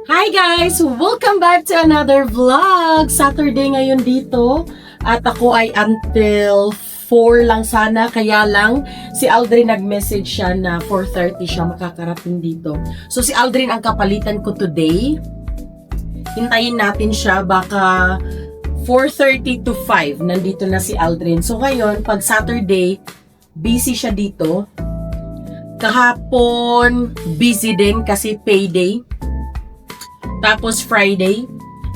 Hi guys! Welcome back to another vlog! Saturday ngayon dito at ako ay until 4 lang sana, kaya lang si Aldrin nag-message siya na 4:30 siya makakarating dito. So si Aldrin ang kapalitan ko today. Hintayin natin siya, baka 4:30 to 5 nandito na si Aldrin. So ngayon, pag Saturday, busy siya dito. Kahapon, busy din kasi payday. Tapos Friday.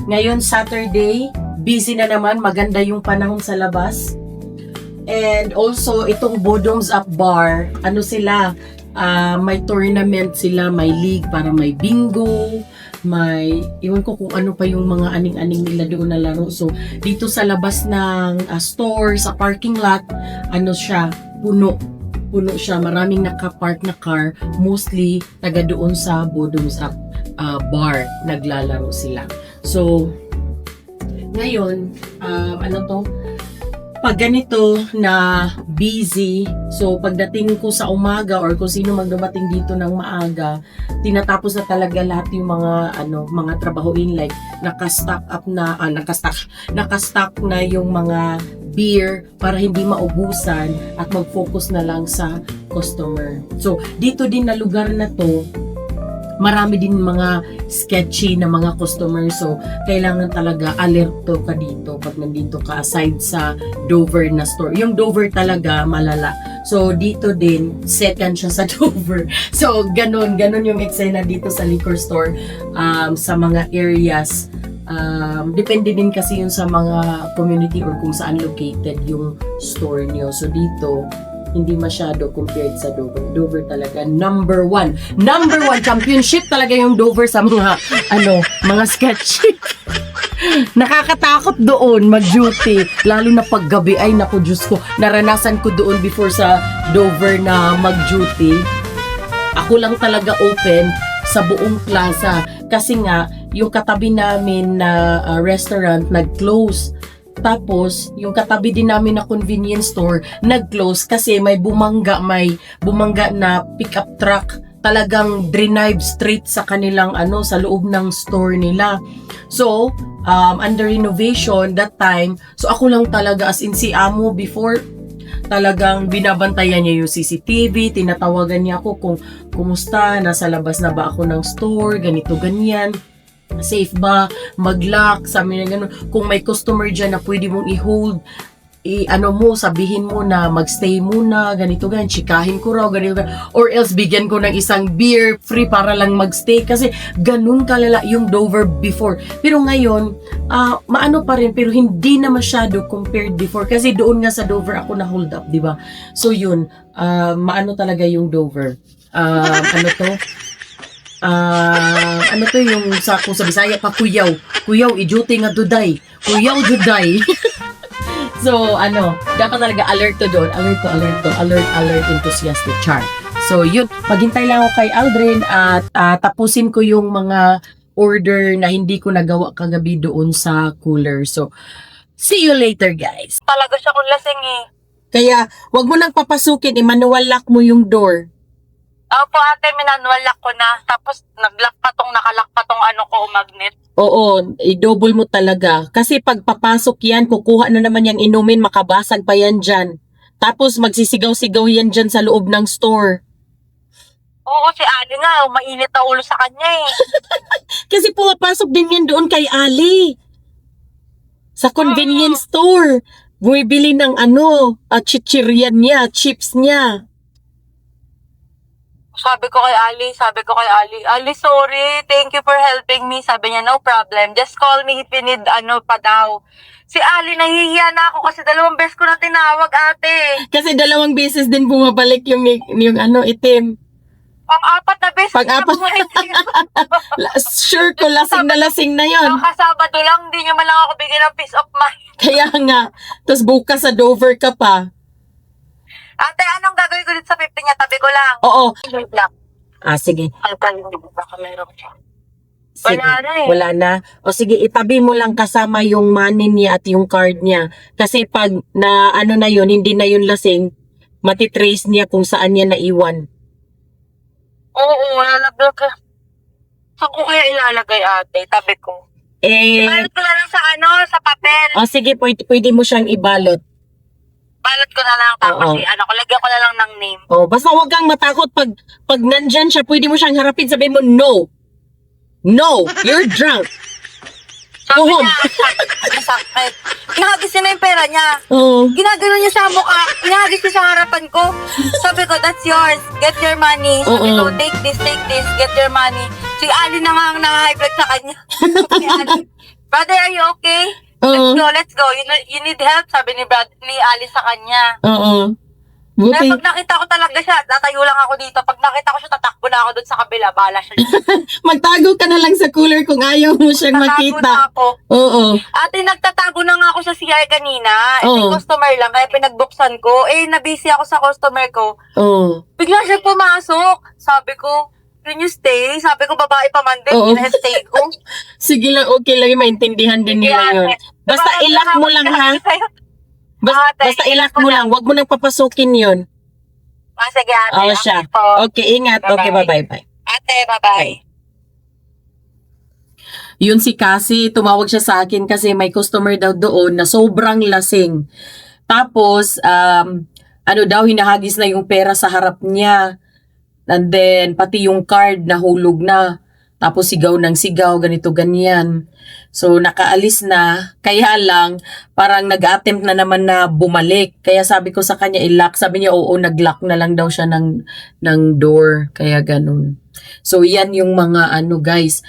Ngayon Saturday, busy na naman. Maganda yung panahon sa labas. And also, itong Bodoms Up Bar, ano sila, may tournament sila, may league para may bingo, may, iwan ko kung ano pa yung mga aning-aning nila doon na laro. So, dito sa labas ng store, sa parking lot, ano siya, puno siya. Maraming nakapark na car, mostly taga doon sa Bodoms Up bar, naglalaro sila. So, ngayon, ano to? Pag ganito na busy, so pagdating ko sa umaga or kung sino magdating dito ng maaga, tinatapos na talaga lahat yung mga trabahoin, like naka-stock na yung mga beer para hindi maubusan at mag-focus na lang sa customer. So, dito din na lugar na to, marami din mga sketchy na mga customers. So, kailangan talaga alerto ka dito pag nandito ka, aside sa Dover na store. Yung Dover talaga malala. So, dito din, second siya sa Dover. So, ganun yung eksena dito sa liquor store, sa mga areas. Depende din kasi yun sa mga community or kung saan located yung store niyo. So, dito, hindi masyado compared sa Dover. Dover talaga number one championship talaga yung Dover sa mga sketchy. Nakakatakot doon mag-duty, lalo na pag gabi. Ay naku, Diyos ko, naranasan ko doon before sa Dover na mag-duty. Ako lang talaga open sa buong plaza kasi nga yung katabi namin na restaurant nag-close. Tapos, yung katabi din namin na convenience store, nag-close kasi may bumangga na pick-up truck. Talagang drive straight sa kanilang sa loob ng store nila. So, under renovation that time, so ako lang talaga, as in si Amo before, talagang binabantayan niya yung CCTV, tinatawagan niya ako kung kumusta, nasa labas na ba ako ng store, ganito, ganyan. Safe ba, mag-lock, sabi niya gano'n. Kung may customer dyan na pwede mong i-hold, sabihin mo na magstay muna, ganito ganyan, chikahin ko raw, ganito, or else bigyan ko ng isang beer free para lang magstay, kasi ganun kalala yung Dover before. Pero ngayon, maano pa rin, pero hindi na masyado compared before, kasi doon nga sa Dover ako na hold up, di ba? So yun, maano talaga yung Dover. Yung kung sa Bisaya pa, kuyaw ijuti nga duday, kuyaw duday. So dapat talaga alert doon, alert enthusiastic char. So yun, maghintay lang ako kay Aldrin at tapusin ko yung mga order na hindi ko nagawa kagabi doon sa cooler. So see you later, guys. Talaga siya kung lasing eh. Kaya wag mo nang papasukin, manual lock mo yung door. Opo ate, minanual lock ko na. Tapos nakalak pa tong magnet. Oo, i-double mo talaga. Kasi pag papasok yan, kukuha na naman yung inumin, makabasag pa yan dyan. Tapos magsisigaw-sigaw yan dyan sa loob ng store. Oo, si Ali nga, mainit na ulo sa kanya eh. Kasi pumapasok din yan doon kay Ali. Sa convenience store. Bumibili ng chichiryan niya, chips niya. Sabi ko kay Ali, Ali, sorry, thank you for helping me. Sabi niya, no problem, just call me if you need pa daw. Si Ali, nahihiya na ako kasi 2 beses ko na tinawag ate. Kasi 2 beses din bumabalik yung itim. Pang-4 na beses. Pang-4. Sure ko, lasing na yon. Nakasabado lang, hindi niyo man lang ako bigyan ng peace of mind. Kaya nga, tapos bukas sa Dover ka pa. Ate, anong gagawin ko dito sa 50 niya? Tabi ko lang. Oo. Wait lang. Sige. Baka meron siya. Sige. Wala na eh. Wala na. O sige, itabi mo lang kasama yung money niya at yung card niya. Kasi pag na yun, hindi na yun lasing, matitrace niya kung saan niya naiwan. Oo, lalaglag ka. Saan ko kaya ilalagay, ate? Tabi ko. Eh, Balot ko na lang sa sa papel. sige, pwede mo siyang ibalot. Balot ko na lang. Tapos, Oo. lagyan ko na lang ng name. Basta huwag kang matakot pag nandyan siya, pwede mo siyang harapin, sabihin mo, no. No, you're drunk. Sabi Oo. niya, sakit. Inahagis niya na yung pera niya. Oo. Ginagano niya sa mukha. Inahagis niya sa harapan ko. Sabi ko, that's yours. Get your money. Sabi Oo. ko, take this, get your money. Si Ali na nga ang naka-high blood sa kanya. Si Ali, brother, are you okay? Oo. Let's go. You need help, sabi ni Ali sa kanya. Oo. Pero Buti. pag nakita ko talaga siya, tatayo lang ako dito. Pag nakita ko siya, tatakbo na ako doon sa kabila. Bahala siya. Magtago ka na lang sa cooler kung ayaw mo siyang Tatago na makita. ako. Oo. Ate, nagtatago na nga ako sa CR kanina. Oo. Customer lang, kaya pinagbuksan ko. Nabisi ako sa customer ko. Oo. Bigla siya pumasok. Sabi ko, can you stay? Sabi ko, babae pa man din. Oo. Stay ko. Sige lang, okay lang yun. Maintindihan din nila yun. Basta ilak mo lang, ha? Basta ilak mo lang. Huwag mo nang papasukin yun. Sige, ate. Oo siya. Okay po. Okay, ingat. Okay, Bye-bye. bye-bye. Ate, bye-bye. Yun si Cassie, tumawag siya sa akin kasi may customer daw doon na sobrang lasing. Tapos, hinahagis na yung pera sa harap niya. And then, pati yung card nahulog na. Tapos sigaw ng sigaw, ganito, ganyan. So, nakaalis na. Kaya lang, parang nag-attempt na naman na bumalik. Kaya sabi ko sa kanya, i-lock. Sabi niya, oo, nag-lock na lang daw siya ng door. Kaya ganun. So, yan yung mga guys,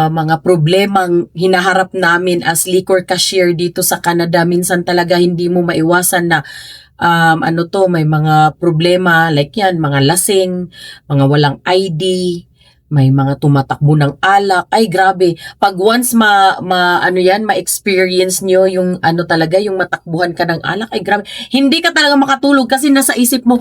mga problemang hinaharap namin as liquor cashier dito sa Canada. Minsan talaga hindi mo maiwasan na may mga problema like yan, mga lasing, mga walang ID, may mga tumatakbo ng alak. Ay, grabe. Pag once ma-experience nyo yung talaga, yung matakbuhan ka ng alak, ay grabe. Hindi ka talaga makatulog kasi nasa isip mo,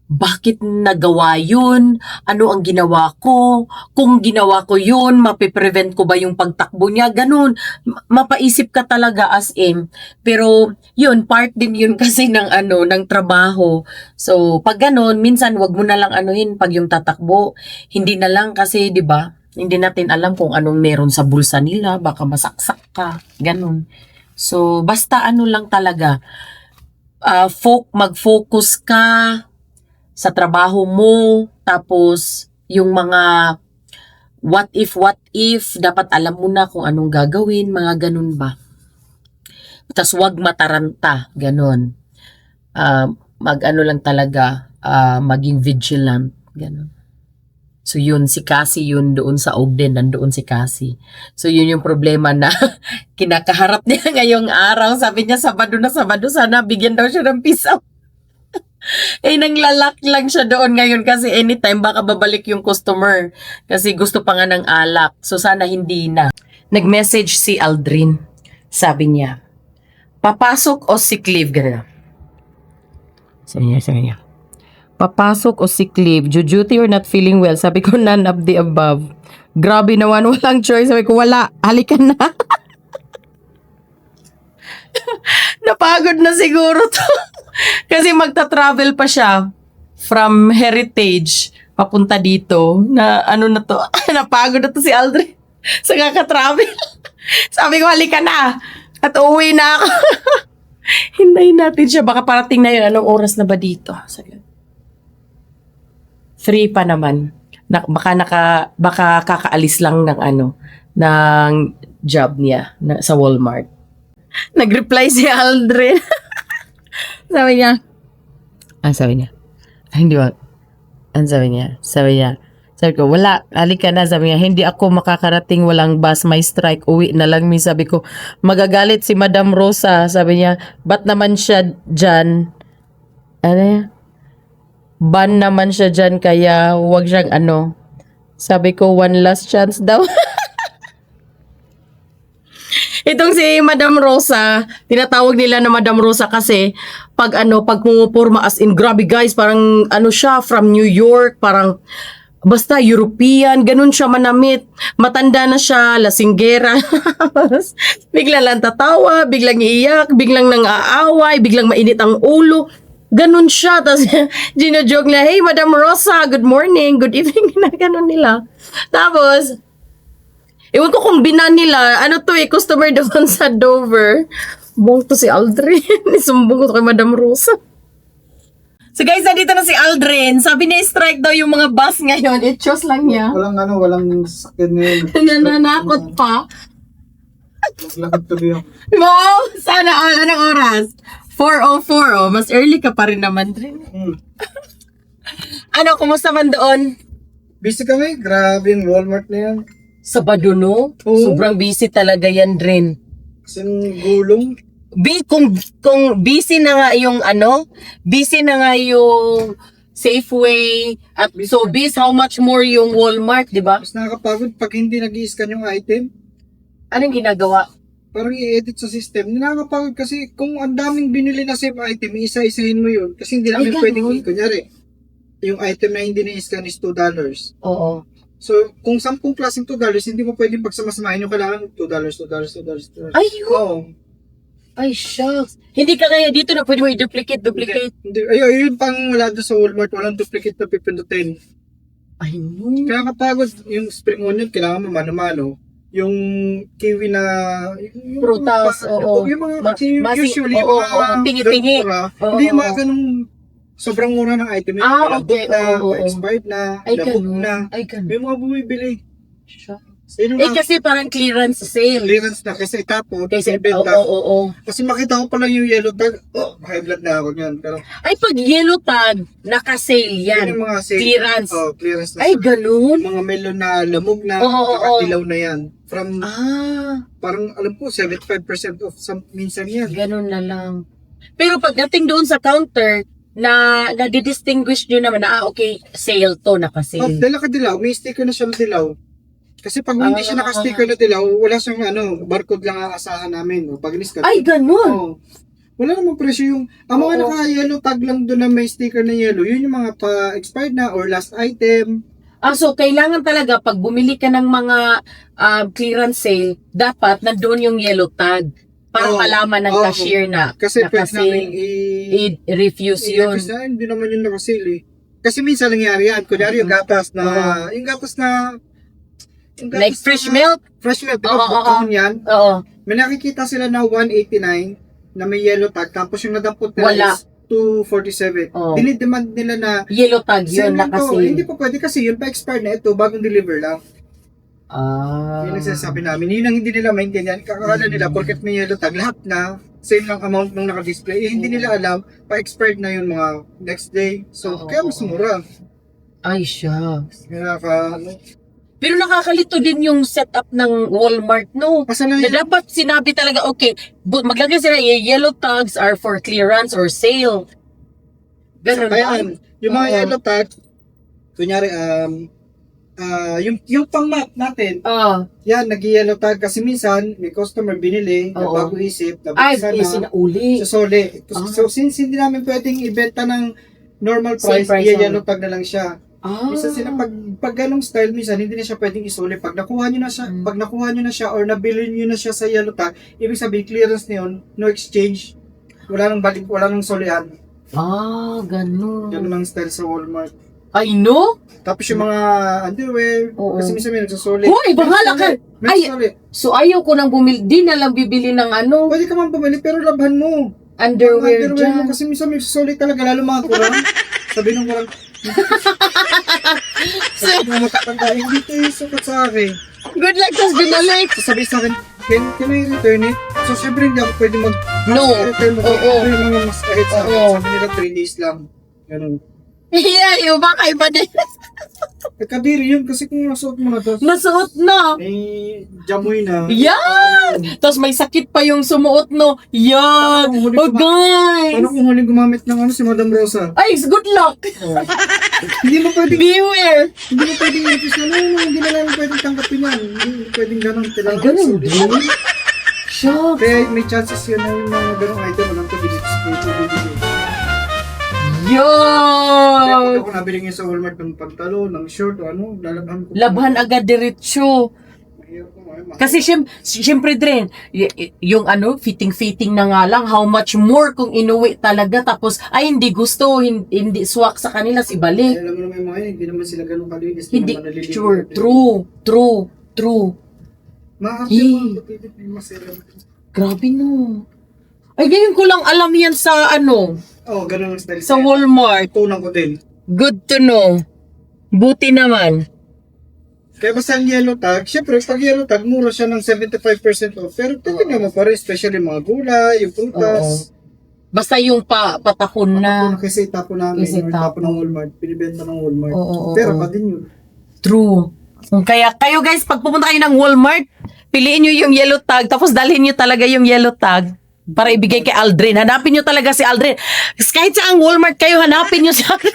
bakit nagawa yun? Ano ang ginawa ko? Kung ginawa ko yun, mapiprevent ko ba yung pagtakbo niya? Ganun. Mapaisip ka talaga as in. Pero yun, part din yun kasi ng ng trabaho. So, pag ganun, minsan wag mo na lang pag yung tatakbo. Hindi na lang kasi, 'di ba? Hindi natin alam kung anong meron sa bulsa nila, baka masaksak ka. Ganun. So, basta lang talaga. Mag-focus ka sa trabaho mo, tapos yung mga what if, dapat alam mo na kung anong gagawin, mga ganun ba. Tapos wag mataranta, ganun. Lang talaga, maging vigilant, ganun. So yun, si Cassie yun doon sa Ogden, nandoon si Cassie. So yun yung problema na kinakaharap niya ngayong araw. Sabi niya, Sabado na Sabado, sana bigyan daw siya ng pisaw. Nanglalak lang siya doon ngayon kasi anytime baka babalik yung customer kasi gusto pa nga ng alak. So sana hindi na. Nag-message si Aldrin. Sabi niya, papasok o sick leave? Gano'n. Sabi niya. Papasok o sick leave? Duty or not feeling well? Sabi ko, none of the above. Grabe naman, walang choice. Sabi ko, wala. Halikan na. Napagod na siguro to. Kasi magta-travel pa siya from Heritage papunta dito na na to. Napagod na to si Aldrin sa kaka-travel. Sabi ko, halika na. At uuwi na ako. Hintayin natin siya. Baka parating na yun. Anong oras na ba dito? 3 pa naman. Baka kakaalis lang ng ng job niya sa Walmart. Nag-reply si Aldrin. Sabi niya, hindi ba? Sabi ko, wala, halika na. Sabi niya, hindi ako makakarating, walang bus, may strike, uwi na lang. Sabi ko, magagalit si Madam Rosa. Sabi niya, ba't naman siya dyan? Ban naman siya dyan, kaya wag siyang Sabi ko, one last chance daw. Itong si Madam Rosa, tinatawag nila na Madam Rosa kasi pag pumupurma as in, grabe guys, parang siya from New York, parang basta European, ganun siya manamit. Matanda na siya, lasinggera. Bigla lang tatawa, biglang iiyak, biglang nang-aaway, biglang mainit ang ulo. Ganun siya. Tapos, gino-joke na, hey, Madam Rosa, good morning, good evening, na ganun nila. Tapos, Ewan ko kung binan nila, ano to customer doon sa Dover. Buong to si Aldrin. Isumbong ko to kay Madam Rosa. So guys, nandito na si Aldrin. Sabi niya, strike daw yung mga bus ngayon. I-choose lang niya. Walang sakyan ngayon. Nananakot pa. Maglakad tuloy ako. Wow! Sana all. Anong oras? 4:04. Oh, mas early ka pa rin naman, Drin. Ano, kumusta man doon? Busy kami, grabe yung Walmart na yan. Sabado, no? Oo. Sobrang busy talaga yan, Drin. Kasi gulong. Kung busy na nga yung busy na nga yung Safeway, at so busy, how much more yung Walmart, di ba? Mas nakakapagod pag hindi nag-i-scan yung item. Anong ginagawa? Parang i-edit sa system. Nakakapagod kasi kung ang daming binili na same item, isa-isahin mo yun. Kasi hindi namin Ay, pwedeng ganun? kunyari, yung item na hindi na-scan is $2. Oo. So, kung 10 klaseng $2, hindi mo pwedeng pagsamasamahin yung kailangan $2. Ay, yun. Oo. Ay, shucks. Hindi ka kaya dito na pwede mo i-duplicate. Hindi. Ayun pang wala doon sa Walmart, walang duplicate na pipindutin. Ay, no. Kaya kapagod yung spring onion, kailangan mo mano-mano. Yung kiwi na... Yung Prutas, oo. Yung mga, oo, usually, yung mga oo, tingi-tingi. ganun mura, Oo, hindi yung oo. mga ganung sobrang mura ng item. Yung Ah, labog okay, na, oo, oo. expired na, Ay, labog ganun. na. Ay, ganun. May mga bumibili. Shucks. Yun Eh, kasi parang clearance sale. clearance na kasi tapos, Kasi, ibenta. oo. Kasi makita ko pala yung yellow tag, high blood na ako niyan. Pero, Ay, pag yellow tag, naka-sale yan. yun yung mga sale. Clearance. Clearance na. Ay, siya. ganun. Mga melon na lamog na, Oo, oo, saka oo. dilaw na yan. From, parang alam ko, 75% of minsan yan. Ganun na lang. Pero pagdating doon sa counter, na di-distinguish nyo naman na, okay, sale to, naka-sale. Dala ka dilaw, may sticker na siya na dilaw. Kasi pag hindi siya naka-sticker na dilaw, wala siyang barcode lang aasahan namin. Pag inis ka. Ay, ganun. Oo. Wala namang presyo yung, ang mga Oo. naka-yellow tag lang doon na may sticker na yellow, yun yung mga pa-expired na or last item. So kailangan talaga, pag bumili ka ng mga clearance sale, dapat nandoon yung yellow tag. Para Oo. malaman ng Oo. cashier na Kasi pwede namin naka-sale. I-refuse yun. i-refuse na, hindi naman yun nakasale eh. Kasi minsan nangyari yan. Kunyari yung gatas na, Like fresh milk? Fresh milk, di Oo, ba? oo, Kahon yan. Oo. May nakikita sila na 189 na may yellow tag. Tapos yung nadampot nila Wala. is 247. Oo. Dinidemand nila na Yellow tag yun, same lang to. naka-sale. Hindi pa pwede kasi yun pa expired na ito. Bagong deliver lang. Yun ang sinasabi namin. Yun ang hindi nila maintindihan. Kakakala nila, porket may yellow tag, lahat na same lang amount nung naka-display. Eh, hindi nila alam, pa-expired na yun mga next day. So, kaya mas mura. Ay, shucks. Kaya Pero nakakalito din yung setup ng Walmart, no? Pasalayan. Na dapat sinabi talaga, okay, maglagay sila, yellow tags are for clearance or sale. Ganun Ayan, yung mga Oo. yellow tag, kunyari, yung pang-map natin, yan, nag-yellow tag kasi minsan, may customer binili, na Oo. bago isip, Ay, nabuksan na, sinauli. sa sole. So, since hindi namin pwedeng ibenta ng normal Same price, price yellow tag na lang siya. Minsan sila, Ah. pag ganong style, minsan, hindi na siya pwedeng isuli. Pag nakuha nyo na siya, or nabili nyo na siya sa yellow tag, ibig sabihin, clearance na yun, no exchange, wala nang balik, wala nang solian. Ganun. Ganun ang style sa Walmart. I know? Tapos yung mga underwear, Oo. kasi minsan may nagsusuli. Hoy, bahala ka! Ay! So ayaw ko nang bumili, di na lang bibili ng Pwede ka man bumili, pero labhan mo. underwear Mo, dyan. kasi minsan may nagsusuli talaga, lalo mga kurang. Sabi nung kurang, sabi nung matatanda, hindi ito yung sukat sa akin. Good luck, tas binalik. So sabi sa akin, can I return it? So syempre hindi ako pwede No. return mo. Oo. Ito yung mga mas kahit sa akin. Oo. Sabi nila 3 days lang. Ganun. Yeah, yung baka iba din. Kadiri yun kasi kung nasuot mo na to, Nasuot na. jamoy na. Yan! Tapos may sakit pa yung sumuot, no? Yan! Huli Oh, ko guys! Paano kung huling gumamit ng si Madam Rosa? Ay, good luck! Hindi mo pwedeng Beware! Hindi mo pwedeng i-refuse na, no, hindi na namin pwedeng tanggapin yan. Hindi pwedeng ganun. Ay, ganun din. Shock! Kaya may chances yun na yung mga ganung item, walang to display. Kaya Yo! pag ako nabili ngayon sa Walmart ng pantalo, ng short, o ano, lalabhan ko. Labhan agad diretsyo. Mahirap ko, Kasi syempre din, yung fitting-fitting na nga lang, how much more kung inuwi talaga, tapos, ay, hindi gusto, hindi swak sa kanila, ibalik. Alam mo naman yung mga yun, hindi naman sila ganun kalinis. Hindi, naman naliligo. sure, true. Maarte Eh. mo, masira. Grabe no. Ay, ngayon ko lang alam yan sa ano, Oo, ganun ang style. sa Walmart. Tunang ko din. Good to know. Buti naman. Kaya basta ang yellow tag, syempre pag yellow tag, mura siya ng 75% off. Pero tingnan mo pa rin, especially mga gulay, yung prutas. Basta yung patapon na. Kasi itapo namin, Kasi yung itapo ng Walmart, pinibenta ng Walmart. Oo. Pero pa din yun. True. Kaya kayo guys, pag pumunta kayo ng Walmart, piliin nyo yung yellow tag, tapos dalhin nyo talaga yung yellow tag para ibigay kay Aldrin. Hanapin nyo talaga si Aldrin. Kahit sa ang Walmart kayo, hanapin nyo si Aldrin.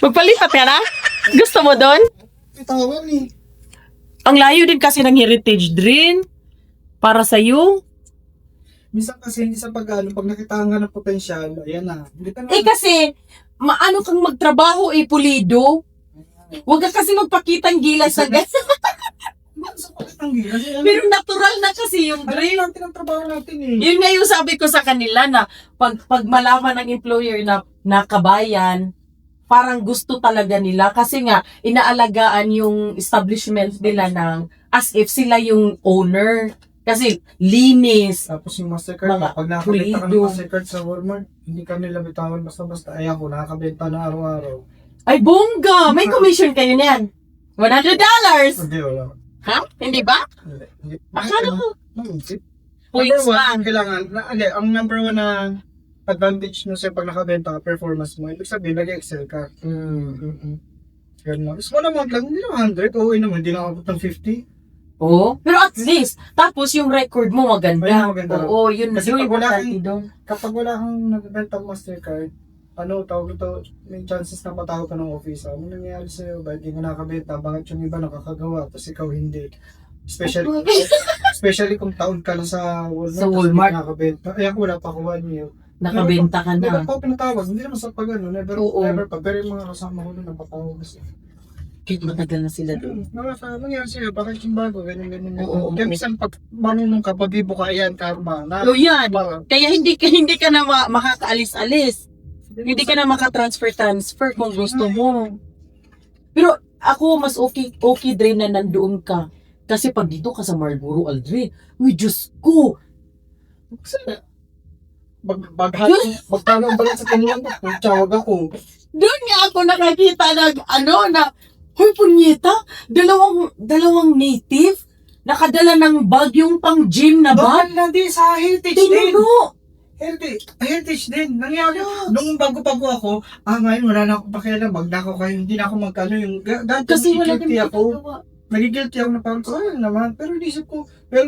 Magpalipat ka na? Gusto mo doon? Itawan eh. Ang layo din kasi ng Heritage Drin. Para sa'yo. Minsan kasi hindi sa pag-ano, pag nakita nga ng potensyal, ayan na. Hindi ka na. Eh kasi, maano kang magtrabaho pulido. Huwag ka kasi magpakitang gilas sa gas. Sa pagkatanggi. Kasi ano, Pero natural na kasi yung alam drill. natin ang trabaho natin eh. Yun nga yung sabi ko sa kanila na pag malaman ng employer na kabayan, parang gusto talaga nila kasi nga inaalagaan yung establishment nila ng as if sila yung owner. Kasi linis. Tapos yung Mastercard, Mga pag nakakabenta ka ng pulido. Mastercard sa Walmart, hindi ka nila bitawan basta-basta. Ayan ko, nakakabenta na araw-araw. Ay, bongga! May commission kayo niyan. $100! Hindi, wala. Ha? Hindi ba? Hindi. Akala ko. Number Points one, lang. kailangan, ang number one na advantage mo sa pag nakabenta ka, performance mo, ibig sabihin, nag-excel ka. Ganun lang. Small amount lang, hindi naman 100, okay naman, hindi na abot ng 50. Oo. Pero at least, tapos yung record mo maganda. Ay, maganda. Oo, yun. Kasi Yung pag wala importante kang- doon. Kapag wala kang nagbenta ng Mastercard, tawag ito, may chances na patawag ka ng office. Ano nangyayari sa'yo? Bakit hindi ka nakabenta? Bakit yung iba nakakagawa? Tapos ikaw hindi. Especially kung taon ka lang sa Walmart. Sa tapos Walmart. hindi nakabenta. Ayan, wala pa ako 1 year. Nakabenta ka Hindi na. pa ako pinatawag. Hindi naman sa pag never, Oo. never pa. Pero yung mga kasama ko na napatawag kasi. Kahit matagal na sila doon. Nangyari sa'yo, bakit yung bago? Ganyan. Oo. Kaya minsan pag marunong ka, pabibo ka, ayan, karma. So yan. Parang, Kaya hindi ka na makakaalis-alis. Hindi ka na makatransfer kung gusto mo. Pero ako mas okay din na nandoon ka. Kasi pag dito ka sa Marlboro, Aldrin, uy, Diyos ko, magtalo ang balat sa kanilang, magtawag ako. doon nga ako nakakita na, hoy, punyeta, dalawang native, nakadala ng bag yung pang gym na bag. Bakal na din sa heritage din. Tinuno. Heritage din. Nangyari. Nung bago-bago ako, ngayon wala na akong pakialam. Magnakaw kayo. Hindi na ako magkano yung... Dati Kasi wala guilty din ako. Nagigilty ako na parang, naman. Pero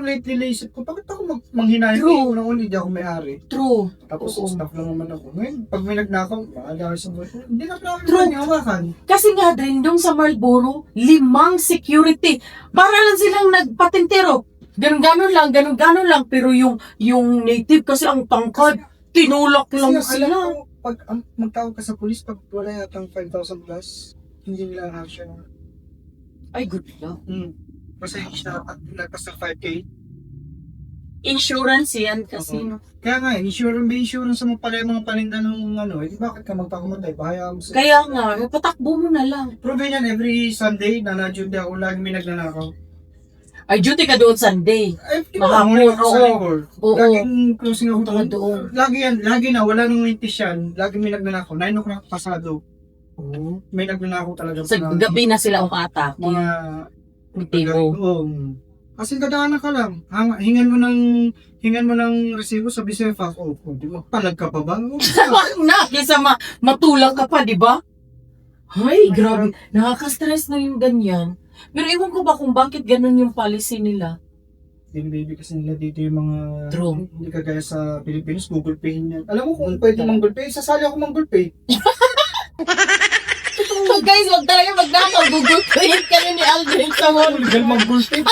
lately naisip ko, bakit ako manghinayang? True. Unang-una, hindi ako may-ari. True. Tapos Oo. staff lang naman ako. Ngayon, pag may nagnakaw, maaari sa buhay. Hindi na pala True. ako hawakan. Kasi nga din, doon sa Marlboro, 5 security. Para lang silang nagpatintero. Ganun-ganon lang. Pero yung native kasi ang tangkad, tinulak lang Kasi alam sila. ko, pag magtawag ka sa police, pag wala yatang 5,000 plus, hindi nila action. Ay, good luck. Kasi nagpas ng 5K. Insurance yan kasi. Oo. Kaya nga, insurance mo pala yung mga paninda ng bakit ka magpakamatay? Bahayaan mo sa... Kaya nga, patakbo mo na lang. Prove yan, every Sunday, na-duty ako, lagi may nagnanakaw. Ay, duty ka doon Sunday. Ay, Mahapon, morning ako sa oo. Ligor. Oo. Laging closing ako Punta ka doon. doon. Lagi na, wala nung wintis yan. Lagi may nagnanakaw. 9 o'clock pasado. Oo. May nagnanakaw talaga. Sa gabi na sila umatake. Mga... Motibo. Oo. Kasi dadaanan ka lang. Hingan mo ng resibo, sabi sa'yo, fuck off. Di ba? Palag ka pa ba? Na, kesa matulak ka pa, di ba? Ay, grabe. Nakaka-stress na yung ganyan. Pero ewan ko ba kung bakit ganun yung policy nila. Binibaby kasi nila dito yung mga... True. Hindi kagaya sa Pilipinas, Google Pay yan. Alam mo kung pwede Google Pay, sasali ako Google Pay. So guys, wag talaga magnakaw. Google Pay kayo ni Aldrin sa mall. Legal Google Pay.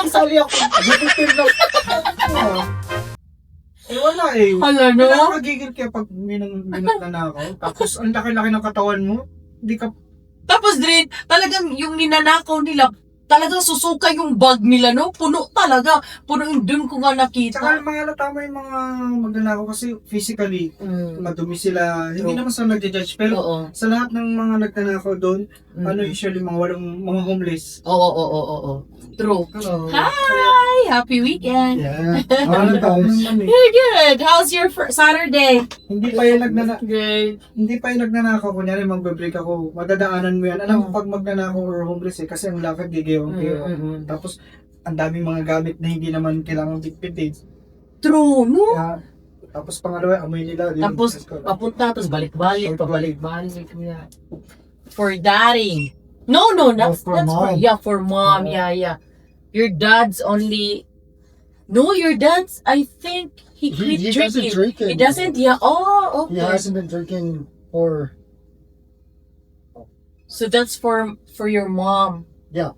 Sasali ako. Google Pay lang. Wala eh. Hala, no? Nakakagigil kaya pag may nanakaw. Tapos ang laki-laki ng katawan mo. Hindi ka... Tapos Drin, talagang yung ninanakaw nila, talagang susuka yung bag nila, no? Puno talaga. Puno yung dun ko nga Tsaka nakita. mga halata mo yung mga magnanakaw kasi physically, Mm. madumi sila. Hindi True. naman sa nagja-judge. Pero Oo. sa lahat ng mga nagnanakaw doon, Mm. usually mga homeless. Oo. True. Hello. Hi! Happy weekend! Yeah. Ano tayo naman eh. Very good! How's your Saturday? Hindi pa yung Great. hindi pa yung nagnanakaw. Kunyari, magbe-break ako. Madadaanan mo yan. Alam mo, pag magnanakaw or homeless eh, kasi ang lakad gigewang Tapos, ang daming mga gamit na hindi naman kailangan bitbit eh. True, no? Kaya, tapos pangalawa, amoy nila. Yun, Tapos, papunta, tapos balik-balik, pabalik-balik. Yeah. For daddy. No, that's for for, mom. yeah, for mom. Yeah. Your dad's only, no, your dad's, I think, he quit He drinking. doesn't drink He it. doesn't, yeah, oh, He okay. hasn't been drinking for So that's for your mom. yeah.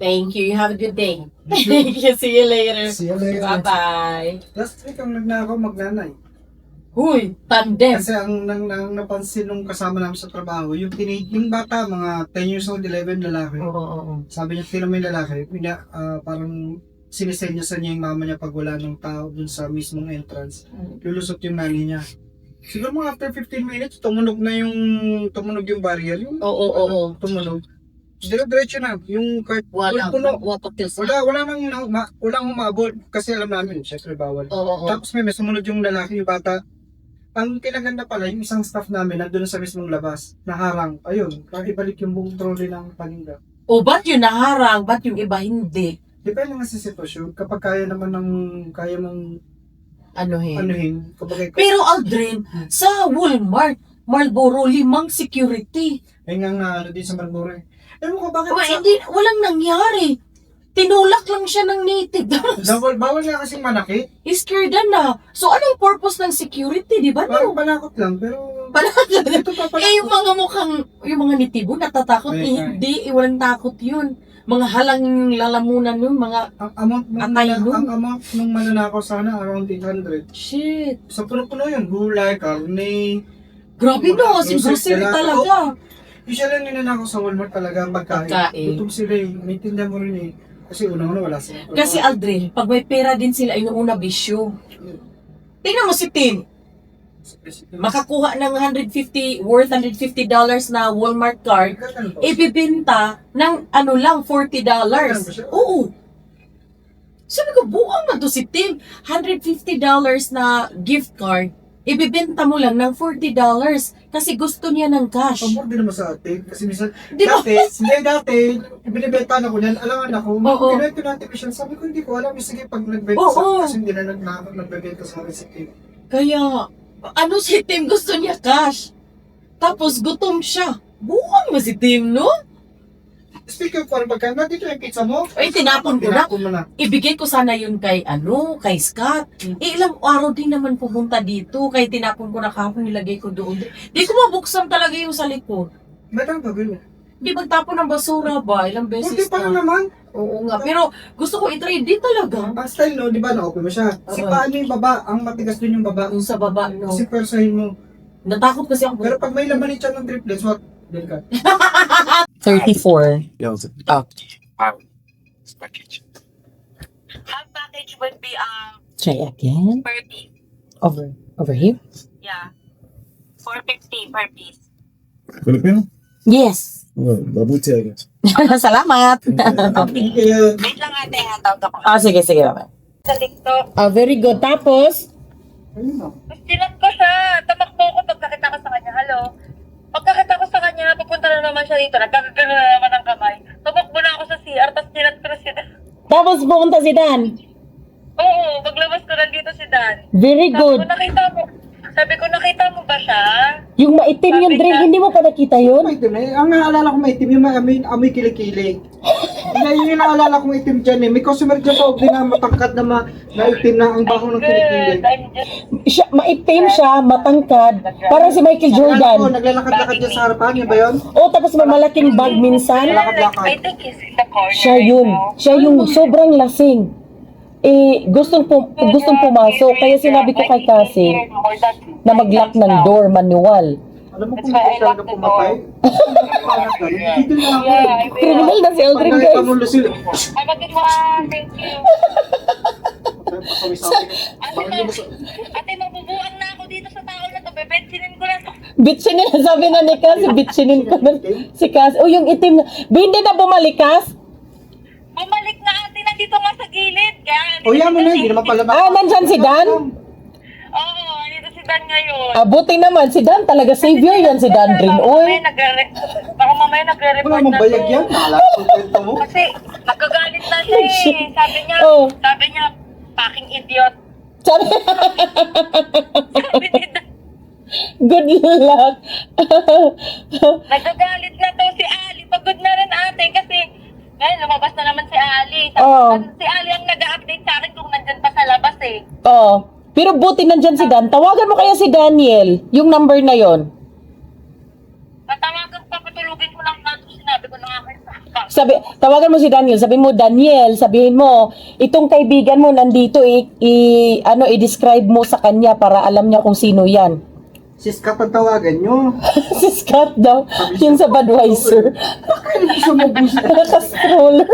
Thank you. You have a good day. Thank you. See you later. See you later. Bye-bye. Last week, ang nagnakaw, magnanay. Huy, tandem. Kasi ang napansin nung kasama namin sa trabaho, yung bata, mga 10 years old, 11 lalaki. Oo. Sabi niya, tingnan mo yung lalaki, parang sinisenya niya yung mama niya pag wala ng tao dun sa mismong entrance. Lulusot yung nani niya. Siguro mga after 15 minutes, tumunog yung barrier. Oo. Tumunog. Diretso na. Yung cart, Wala. puno. Wapatil sa. Walang humabol. Kasi alam namin, syempre bawal. Oo. Tapos may sumunod yung lalaki, yung bata. Ang kinaganda pala, yung isang staff namin nandun sa mismong labas, naharang. Ayun, ibalik yung buong trolley ng paninda. O, ba't yun naharang? Ba't yung iba hindi? Depende nga sa sitwasyon. Kapag kaya mong Anuhin. anuhin, kapag Pero Aldrin, sa Walmart, Marlboro, 5 security. ay nga din sa Marlboro. Ewan ko bakit Walang nangyari. Tinulak lang siya ng native. bawal nga kasing manakit. Scared na. So, anong purpose ng security, di ba? Parang panakot lang, pero ito pa pala. Yung mga yung mga nitibo, natatakot. Ay. Hindi, walang takot yun. Mga halang lalamunan yun, mga Ang amount nung mananakaw sana around 800. shit. So puno-puno yun, gulay, karne. Grabe no, si grocery talaga. Usually ninanakaw sa Walmart talaga ang pagkain. Pagkain. Gutom sila eh, may tinda mo rin eh. Kasi unang-una wala sila. Kasi Aldrin, pag may pera din sila, inuuna bisyo. Tingnan mo si Tim, makakuha ng worth $150 na Walmart card, ibibenta ng $40. Oo. Sabi ko, buang na to si Tim. $150 na gift card, ibibenta mo lang ng $40 kasi gusto niya ng cash. Pamor din naman sa atin. Kasi minsan, Di ba? dati, ibinibenta na ko yan, alangan ako. Oo. Pinwento natin ko siya, sabi ko hindi ko alam. Sige, pag nagbenta Oo. sa kasi hindi na nagbenta sa akin si Tim. Kaya, si Tim gusto niya cash. Tapos gutom siya. Buang mo si Tim, no? Speaking of pagkain, dito yung pizza mo? Ay, tinapon ko na. Tinapon mo na. Ibigay ko sana yun kay Scott. Ilang araw din naman pumunta dito. Kaya tinapon ko na kahapon, nilagay ko doon. Di ko mabuksan talaga yung sa likod. Ba't ang gagawin mo? Di magtapon ng basura ba? Ilang beses Hindi pa na. naman. Oo nga. Pero gusto ko i-try din talaga. Ang style no, di ba na-open mo siya? Kasi Oo. paano yung baba? Ang matigas din yung baba. Yung sa baba, no. Kasi persahin mo. Natakot kasi ako. Pero pag may laman siya ng triplets, what? Del ka. 34. Yeah. Package would be Try again. per piece. Over here? Yeah. $4.50 per piece. Filipino? Yes. Well, mabuti I guess. Salamat. Thank you. Wait lang ate, hatawag ako. Sige. Bye. Sa TikTok. Very good. Tapos? Ayun na. Tapos tinat ko siya. Tamakbo ko pagkakita ko sa kanya. Hello? Pagkakita ko sa kanya, papunta na naman siya dito. Nagkagagano na naman ang kamay. Tamakbo na ako sa CR, tapos tinat ko na si Dan. Tapos pumunta si Dan. Oo, paglabas ko nandito si Dan. Very Sabi ko, nakita mo ba siya? Yung maitim yung drink, hindi mo pa nakita yun? Maitim eh. Ang naalala ko maitim, yung amoy kilikili. Yun yung naalala ko maitim dyan eh. May customer dyan sa din na matangkad na maitim na ang baho ng kilikili. I'm just... Maitim siya, matangkad. Parang si Michael Jordan. Naglalakad-lakad dyan sa harapan, yun ba yun? Tapos may malaking bag minsan. I think he's in the corner. Siya yun. Siya yung sobrang lasing. Gustong pumasok. Kaya sinabi ko kay Cassie, na mag-lock ng door manual. Alam mo That's kung why I gusto locked ka the pumatay? Dito lang ako. Yeah, I will. Criminal na si Aldrin, Pag nakita guys. mo, Lucille, Have a good one. Thank you. pasawi sa akin. Bakit hindi mo sa... Ate, mabubuang na ako dito sa tao na to. Bebetsinin ko na to. Bitsinin na sabi na ni Cas, bitsinin ko na si Cas. O yung itim na, hindi na bumalik, Cas? Bumalik na ate, nandito nga sa gilid. Kaya, O yan mo na, hindi naman pala Nandyan si Dan? Oo, nandito si Dan ngayon. Buti naman, si Dan talaga savior yan, si Dan Drin. Uy, Baka mamaya nagre-report Wala mong na bayag to. yan. Naalala ko kwento mo. Kasi, nagkagalit na siya eh. Oh. Sabi niya, fucking idiot. sabi, Sabi ni Dan, good luck. nagkagalit na to si Ali. Pagod na rin ate kasi ngayon lumabas na naman si Ali. Sabi, Oo. Si Ali ang nag-update sa akin kung nandyan pa sa labas eh. Oh, pero buti nandyan si Dan. Tawagan mo kaya si Daniel, yung number na yon. Natawagan pa, patulugin ko lang na ito. Sinabi ko na nga kayo. Sabi, tawagan mo si Daniel, sabi mo, Daniel, sabihin mo, itong kaibigan mo nandito, i-describe mo sa kanya para alam niya kung sino yan. Si Scott ang tawagan nyo. Si Scott daw, yung sa Budweiser. Bakit gusto mo boost? Naka-stroller.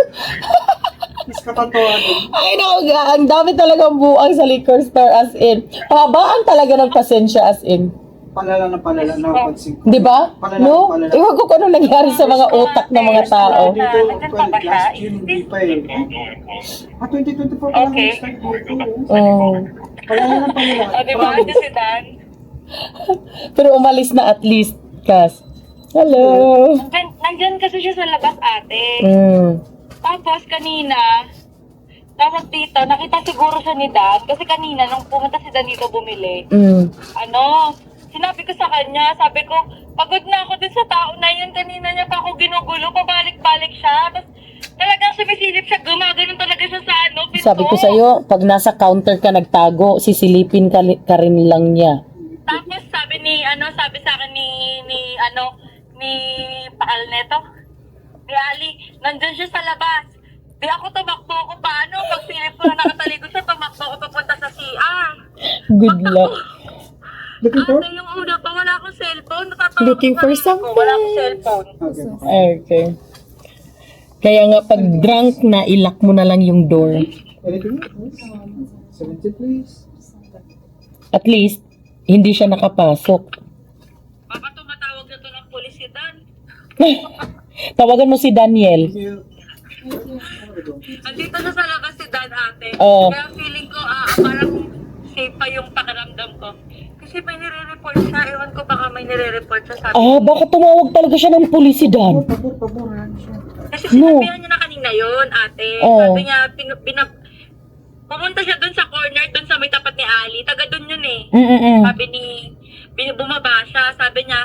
Si Scott ang tawagan. Ay, naku, ang dami talagang buang sa liquor store as in. Habaan talaga ng pasensya as in. Palala na pansin ko. Di ba? Palala, No? palala. Iwan ko kung ano nangyari sa mga utak ng mga tao. Dito, Nandyan pa ba siya? last June, hindi pa eh. 2024 pa lang Okay. start dito. Oh. Palala na palala. O, diba? Ito si Dan. Pero umalis na at least, Cas. Hello. Nandyan kasi siya sa labas ate. Mm. Tapos kanina, tawag dito, nakita siguro siya ni Dan. Kasi kanina, nung pumunta si Dan dito bumili, Mm. sinabi ko sa kanya, sabi ko, pagod na ako dun sa tao na yun. Kanina niya pa ako ginugulo, pabalik-balik siya. Tapos talagang sumisilip siya, gumagano talaga siya sa pinto. Sabi ko sa'yo, pag nasa counter ka nagtago, sisilipin ka rin lang niya. Tapos sabi sa akin ni Paal neto, ni Ali, nandun siya sa labas. Di ako tumakbo ko paano? Pag silip ko na nakatalikod siya, tumakbo ko papunta sa CR. Good luck. Looking for? Ate, yung una pa, wala akong cellphone. Natatawag Looking ko for sarili ko, something. wala akong cellphone. Okay. Okay. Kaya nga, pag drunk na, ilock mo na lang yung door. Anything else? 70 please. At least, hindi siya nakapasok. Baka tumatawag na to ng pulis si Dan. Tawagan mo si Daniel. Thank you. Andito na sa labas si Dan ate. Oo. Kaya feeling ko, parang safe pa yung pakiramdam ko. Kasi may nire-report siya. Ewan ko baka may nire-report siya sa akin. Baka tumawag talaga siya ng pulis si Dan. Pabor. Kasi No. sinabihan niya na kanina yun, ate. Oo. Sabi niya, pumunta siya dun sa corner, dun sa may tapat ni Ali. Taga dun yun eh. Mm-mm. Sabi bumaba siya. Sabi niya,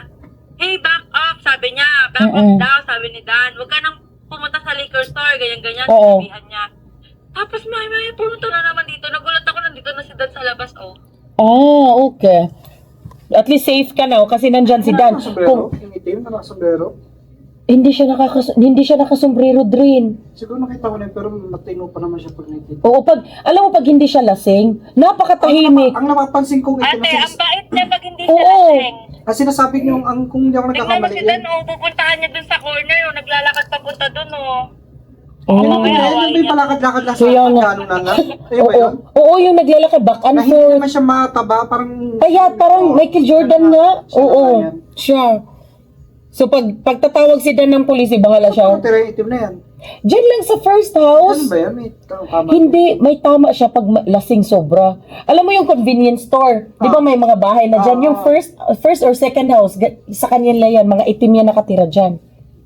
hey, back up. Sabi niya, back up Mm-mm. daw. Sabi ni Dan, huwag ka nang pumunta sa liquor store. Ganyan-ganyan. Oo. Sabihan niya. Tapos may pumunta na naman dito. Nagulat ako, nandito na si Dan sa labas, oh. Okay. At least safe ka na kasi nandyan si Dan. Sombrero? Yung itim na sombrero? Hindi siya nakasombrero din. Siguro nakita ko na yun, pero matino pa naman siya pag nakita. Oo, alam mo pag hindi siya lasing, napakatahimik. Ang napapansin kong ito Ate, ang bait niya pag hindi Oo. siya lasing. ang sinasabi niyo, kung hindi ako Tingnan mo nagkakamali, si Dan, oh. Pupuntahan niya dun sa corner, oh. Naglalakad papunta dun, oh. Yan may palakad-lakad lang sa Kaya nga. gano'n na lang. Ayun ba yun? Oo, yung naglalakad back Na and hindi forth. naman siya mataba, parang... Kaya parang Michael Jordan nga. Siya Oo, na yan. siya. So pagtatawag si Dan ng pulis, bahala Ano siya. tira yung itim na yan? Diyan lang sa first Ano house. ba yan? May tama. Hindi, may tama siya pag lasing sobra. Alam mo yung convenience store, di ba may mga bahay na dyan? Yung first or second house, sa kanya lang yan, mga itim yan nakatira dyan.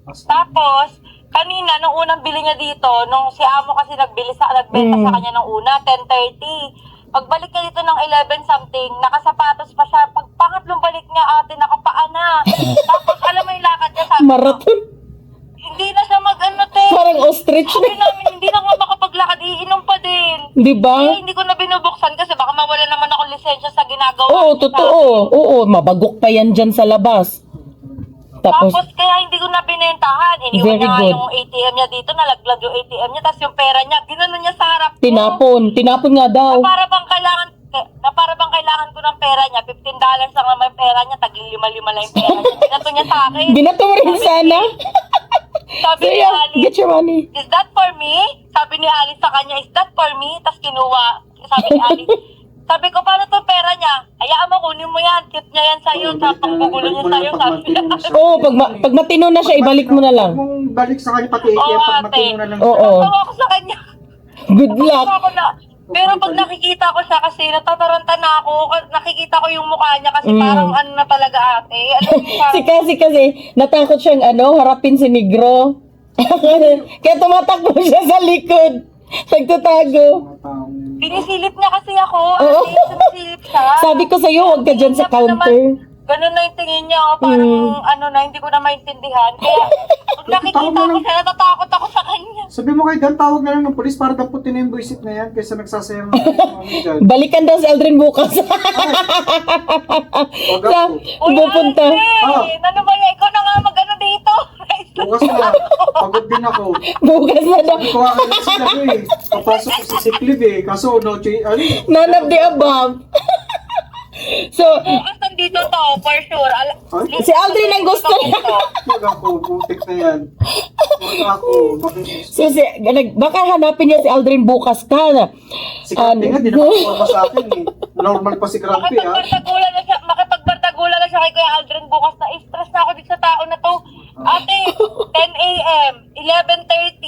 Tapos, kanina, nung unang bili niya dito, nung si Amo kasi nagbenta sa kanya nung una, 10:30. Pagbalik niya dito ng 11 something, nakasapatos pa siya. Pag pangatlong balik niya, ate, nakapaa na. Tapos, alam mo yung lakad niya, sabi ko, Marathon. hindi na siya te. Parang ostrich Sabi na. namin, hindi na nga makapaglakad, iinom pa din. Di ba? Eh, hindi ko na binubuksan kasi baka mawala naman ako lisensya sa ginagawa Oo, niya. totoo. Oo, mabagok pa yan dyan sa labas. Tapos, Tapos kaya hindi ko na binentahan. Iniwan Very niya nga good. yung ATM niya dito, nalaglag yung ATM niya, tapos yung pera niya, ginanon niya sa harap ko. tinapon nga daw. Na para bang kailangan ko ng pera niya, $15 lang naman yung pera niya, taging 5-5 lang yung pera niya. Binato niya sa akin. Binato mo rin sana. Sabi So ni yeah, Ali, get your money. is that for me? Sabi ni Ali sa kanya, is that for me? Tapos kinuha. Sabi ni Ali, sabi ko, paano to pera niya? Hayaan mo, kunin mo yan. Tip niya yan sa'yo. Sa panggugulo niya sa'yo. Sabi niya. Oo, pag matino na siya, ibalik mo na lang. Kung balik sa kanya pati ATM, Oo, pag ate. matino na lang. Oo. Tawa ko sa kanya. Good luck. Tawa ko na. Pero pag nakikita ko siya kasi natataranta na ako, nakikita ko yung mukha niya kasi parang ano na talaga ate. Alam mo parang, Kasi natakot siyang harapin si Negro. Kaya tumatakbo siya sa likod. Nagtatago. pinisilip niya kasi ako. Oo. Ate, pinisilip siya. Sabi ko sa'yo, huwag ka dyan sa counter. Ganun na yung tingin niya, oh, parang hindi ko na maintindihan. Kaya pag nakikita ko siya, natatakot ako sa kanya. Sabi mo kay Dan, tawag na lang ng polis para damputin na yung buisit na yan kaysa nagsasayang dyan. Balikan daw si Aldrin bukas. Wag Sa, ako. pupunta. Ate, ano ba yan? Ikaw na nga mag-ano dito. Bukas na. Pagod din ako. Bukas na daw. Sabi ko nga kanina sila ko eh. Papasok ko sa sick leave eh. Kaso no choice. None of the above. So, Bukas nandito to, for sure. si Aldrin ang gusto niya. Wag ako. Butik na yan. Wag ako. So, baka hanapin niya si Aldrin bukas ka. Si Kante nga, di nakaporma sa akin eh. Normal pa si Krampi ah. Makipagbardagulan na siya kay Kuya Aldrin bukas na. Stress na ako dito sa tao na to. Ate, 10 a.m., 11:30,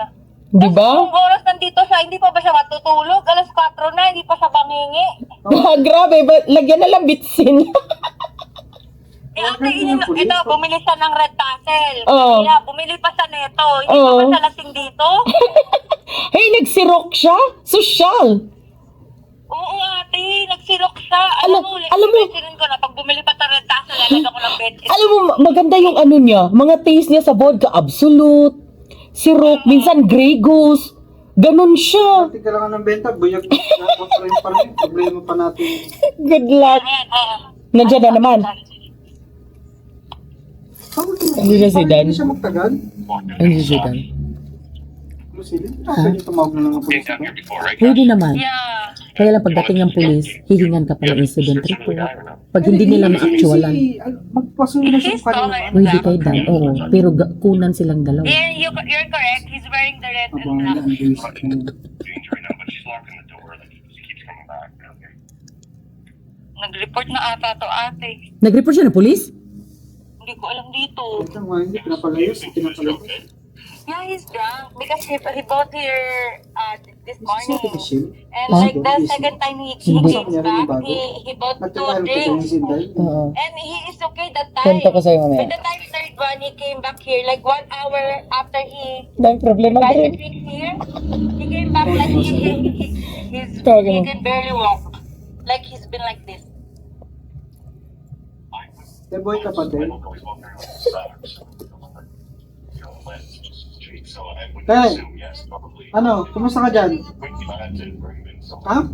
1. Di ba? Kung oras nandito siya, hindi pa ba siya matutulog? Alas 4 na, hindi pa siya bangingi. Grabe, lagyan na lang bitsin. Ate, ito, bumili siya ng Red Tassel. Oo. Kaya, bumili pa siya neto. Hindi Oo. pa ba siya lasing dito? Hey, nagsirok siya? Sosyal. Oo, ate, nagsirok siya. Alam mo- Sinin ko na, pag bumili pa sa Red Tassel, lalagyan ko ng bed. Alam mo, maganda yung ano niya, mga taste niya sa vodka, absolute, sirok, minsan Grey Goose. Ganun siya. Tingka lang ng benta. Buyag na. Pa rin. Problema pa natin. Good luck. Ayan, Nandiyan na naman. Hindi na si Dan. Hindi siya magtagal. Hindi siya Dan. Sige, pwede tumawag na lang ang polis. Pwede naman. Yeah. Kaya lang pagdating ng pulis, hihingan ka pa ng incident report. Pag hindi nila ma-actualan, Magpasuyo na siya He's sa tall kanila. and pwede black. kay Dan. Oo, pero kunan silang dalawa. Yeah, you're correct. He's wearing the red and Abang black. ang buisit mo. change right now, but she's locking the door. Like, she keeps coming back. Okay. Nag-report na ata to ate. Nag-report siya ng pulis? Hindi ko alam dito. Ito nga, hindi pinapalayos. Pinapalayos. Yeah, he's drunk because he bought here this morning. Michelle. And Huh? like the second time he Sinubok came niya rin yung back, bago. he bought 2 Nagkakaroon ko sa drinks. isin dahil. Oo. And he is okay that Kwento time. ko sa'yo mamaya. By the time third one, he came back here like 1 hour after he Dahil problema tried to din. drink here. He came back like Tawagin he mo. can barely walk. Like he's been like this. The boy ka pa din. Always walking around with socks. You know, wet street. So I would Hey. assume yes, probably. Ano, kumusta ka dyan? Quick, you might have to bring in some. Ha?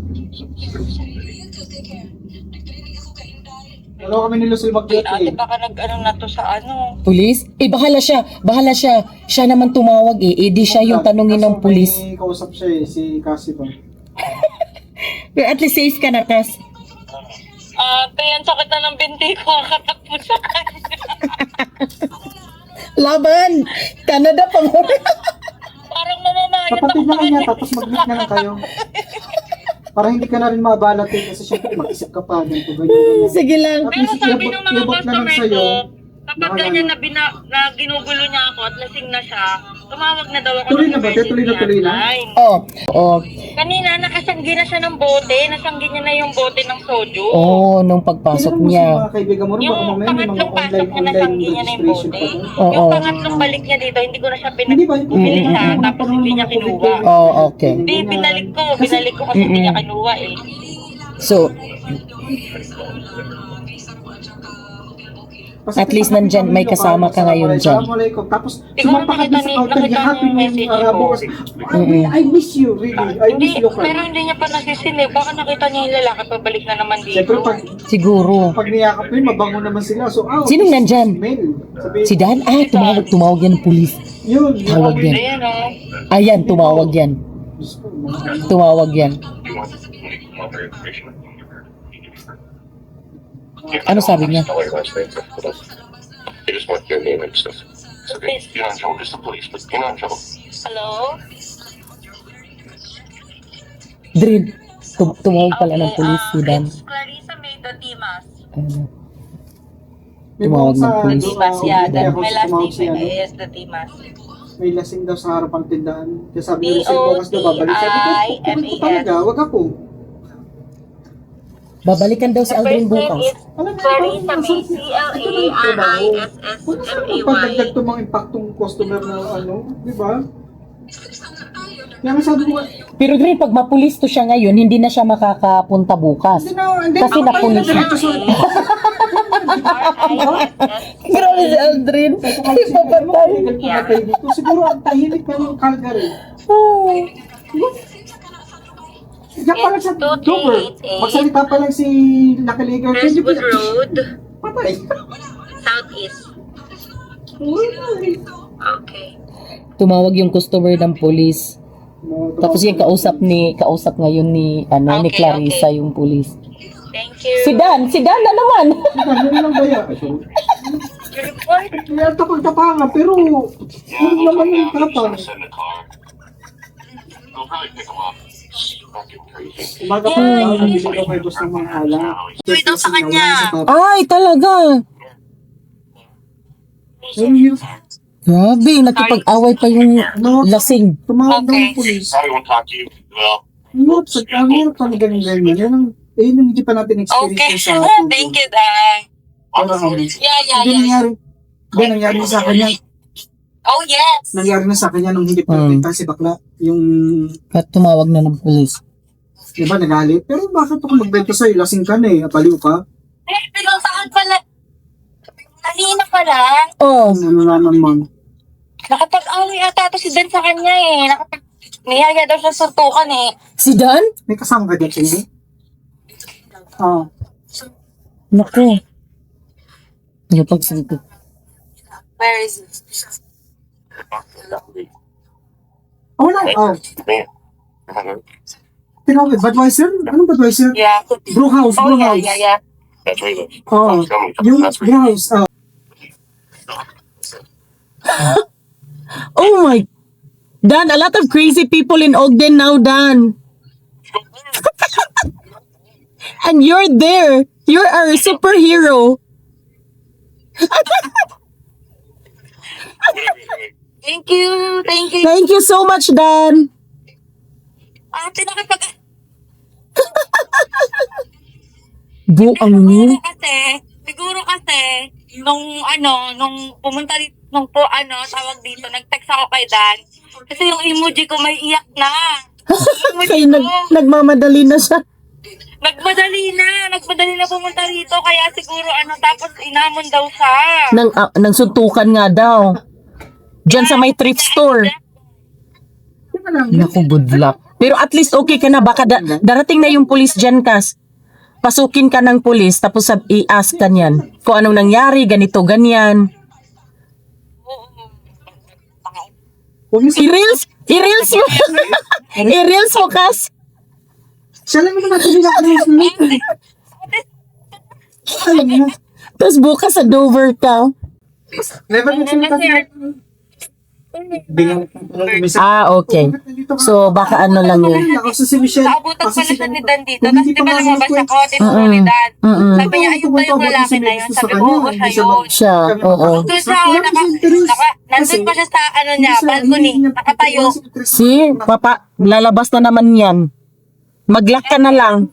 Wala kami ni Lucille Ate, mag-duty. baka nag-ano na to sa ano. Pulis? Bahala siya. Bahala siya. Siya naman tumawag eh. Di siya yung tanungin ng pulis. May kausap siya eh, si Cassie ba? Pero at least safe ka na, Kas. Ate, ang sakit na ng binti ko. Katakbo sa kanya. Laban! Canada pa mo. Parang mamamayat ako Kapatid sa na kanya, kanya. tapos mag-meet na lang kayo. Para hindi ka na rin mabalat eh, kasi syempre mag-isip ka pa, ganito, ganyan. Sige lang. At Pero least sabi ng mga iabot na lang customer sa'yo. ko, kapag ganyan na ginugulo niya ako at lasing na siya, tumawag na daw ako Tuloy ng na ba? Tuloy na, tuloy na? hotline. Oh. Kanina, nakasanggi na siya ng bote. Nasanggi niya na yung bote ng soju. Oh, nung pagpasok Kailan mo sa niya. mga kaibigan mo rin, baka Yung mamaya may mga pangatlong pasok online niya, nasanggi niya na yung registration bote. pa doon. Oo. Yung pangatlong balik niya dito, hindi ko na siya Hindi ba? pinag-bili siya, tapos hindi niya kinuha. Oh, okay. Hindi, binalik ko kasi hindi niya kinuha eh. So, at least nandyan, may kasama ka ngayon dyan. Assalamualaikum. Tapos, Siguro sumapa ka din sa counter, nakita happy niya mo yung yung message Arabo ko. kasi, I miss you, really. I miss Hindi, you, pero hindi niya pa nasisilip. Baka nakita niya yung lalaki, pabalik na naman dito. Siyempre, Siguro. pag niyakap yun, mabango naman sila. So, Sinong nandyan? Smell. Sabi, Si Dan? Tumawag yan ng pulis. yun. Tawag yan. Ayan o. Ayan, tumawag yan. Diyos ko, mga- Tumawag yan. You want their information? Ano sabi niya? Tell her last name. They just want your name and stuff. It's okay. You're not Joe, just the police, but you're not Joe. Hello? Drin, tumawag pala ng police si Dan. It's Clarissa Maido Dimas. May Tumawag mga ng police. Dimas, yeah. Kaya That, ako my last tumawag name siya, no? is the Dimas. May lasing daw sa harapan tindahan. Kaya sabi niya, lasing bukas daw babalik. Sabi ko, D-O-T-I-M-A-S. talaga, wag ako. Babalikan daw si The Aldrin first name bukas. is Clarissa May, C-L-A-R-I-S-S-M-A-Y. Pagdagdag to mga impaktong customer na ano, di ba? Kaya nga sabi ko, Pero Drin, pag mapulis to siya ngayon, hindi na siya makakapunta bukas. Kasi napulis na. Grabe si Aldrin. Ipapatay. Pumatay dito. Siguro ang tahimik na yung Calgary. Diyan pa lang sa Dover. Magsalita pa lang si Lucky Lager. Crestwood Road, Patay. Southeast. Okay. Tumawag yung customer ng police. Tapos yung kausap ngayon ni ni Okay, Clarissa okay. yung police. Thank you. Si Dan na naman. Ano lang ba yan? Report. Kaya tapang-tapanga, pero yun naman yung tapang. Send a car. They'll probably pick him up. It's fucking crazy. Umaga pa lang ang bibig ako kay boss ng mga ala. Uy, daw sa kanya. Ay, talaga. Grabe, nakipag-away pa yung lasing. Tumawag daw Okay. ng polis. Probably won't talk to you. Well, No, sa kanya kami ganyan. Yan ang, yung hindi pa natin experience Okay. sa Tubo. Thank you, Dan. on the Ano, phone. Yeah. Nangyari na sa kanya. Oh, yes. Nangyari na sa kanya nung hindi pa si bakla. Yung, At tumawag na ng police. di ba, nagalit. Pero bakit ako magbento sa'yo? Lasing ka na eh. Apaliw ka. Pinuntahan pala. Kanina pala. Oh, Ano naman man. Nakapag-away ata to si Dan sa kanya eh. Niyaya daw siya suntukan eh. si Dan? May kasama ka dito, hindi? Oo. Naku. Napagsalito. Where is it? Oh, wala. Oh. Man. Tinawag. Budweiser? Anong Budweiser? Yeah. Brew house. Oh, Brew yeah, house. yeah. That's where he lives. Oo. Yung brew house. Oh. Oh my. Dan, a lot of crazy people in Ogden now, Dan. And you're there. You're our superhero. Thank you. Thank you. Thank you so much, Dan. Ate, nakapag... Buang mo. Siguro kasi, nung pumunta dito, tawag dito, nag-text ako kay Dan. Kasi yung emoji ko may iyak na. Kaya nagmamadali na siya. Nagmadali na pumunta dito, kaya siguro tapos inamon daw siya. Nang suntukan nga daw. Diyan sa may thrift store. Teka lang. Naku, good luck. Pero at least okay ka na. Baka darating na yung police dyan, Kas. Pasukin ka ng police, tapos i-ask ka niyan. Kung anong nangyari, ganito, ganyan. Huwag niyo sa- I-reels mo. I-reels mo, Kas. Siya lang naman natin nila alam niya. Tapos bukas sa Dover ka. Never na sila Bingan Okay. So, baka ano lang yun. Ako si Michelle. Naabutan pala siya ni Dan dito. Kung Tapos hindi di pa ba nga lumabas nakuha- ako, tinuro ni Dan. Mm-mm. Sabi niya, ayun ba yung lalaki na yun? Sabi ko, oo, siya yun. Siya, oo. Doon siya, nandun pa siya sa niya, balcony, nakatayo. See, papa, lalabas na naman yan. Mag-lock ka na lang.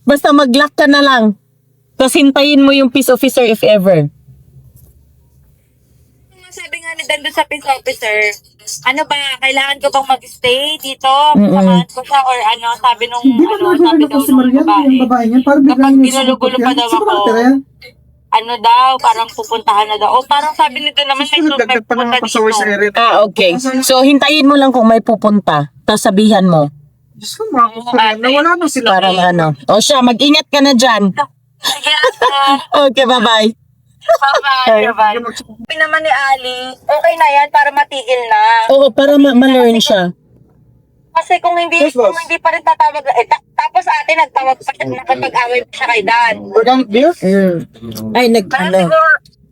Basta mag-lock ka na lang. Tapos hintayin mo yung peace officer if ever. Sabi nga ni Dan doon sa peace officer, ano ba, kailangan ko bang mag-stay dito? Mm-mm. Samahan ko siya or sabi nung, Hindi ba nagagawin sabi na daw customer nung yan? Yung babae niyan? Parang biglang Kapag yung ginulo-gulo pa daw Sino ba ako. natira yan? Parang pupuntahan na daw. O parang sabi nito naman, may Dagdag pa naman pa sa worst area. Okay. So, hintayin mo lang kung may pupunta. Tapos sabihan mo. Diyos ko, mga customer. Nawala na sila. Para ano. O siya, mag-ingat ka na dyan. Sige, ate. Okay, bye-bye. Bye-bye. Bye-bye. Sabi naman ni Ali, okay na yan para matigil na. Oo, para ma-learn siya. Kasi kung hindi, Yes, boss. kung hindi pa rin tatawag, tapos ate nagtawag pa siya, nakapag-away pa siya kay Dan. Organic beer? Ay,